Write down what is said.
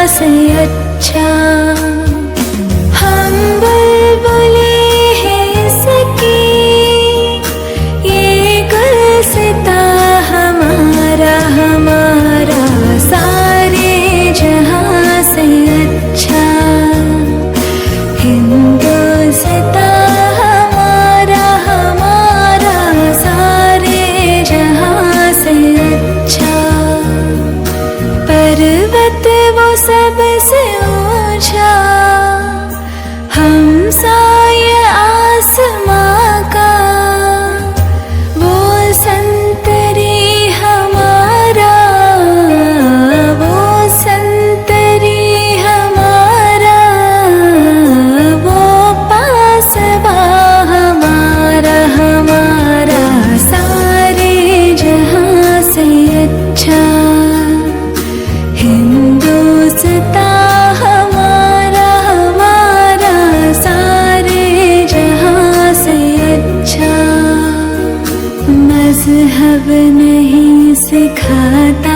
से अच्छा। हम बुलबुले हैं इसकी, ये गुलसिता हमारा हमारा सारे जहां से अच्छा। हिंदुस्तां हमारा हमारा सारे जहां से अच्छा। पर्वत वो सबसे ऊंचा, हमसाया आसमां का, वो संतरी हमारा, वो संतरी हमारा, वो पासबा हमारा हमारा सारे जहां से अच्छा। हिंदुस्तां हमारा हमारा सारे जहां से अच्छा। मज़हब नहीं सिखाता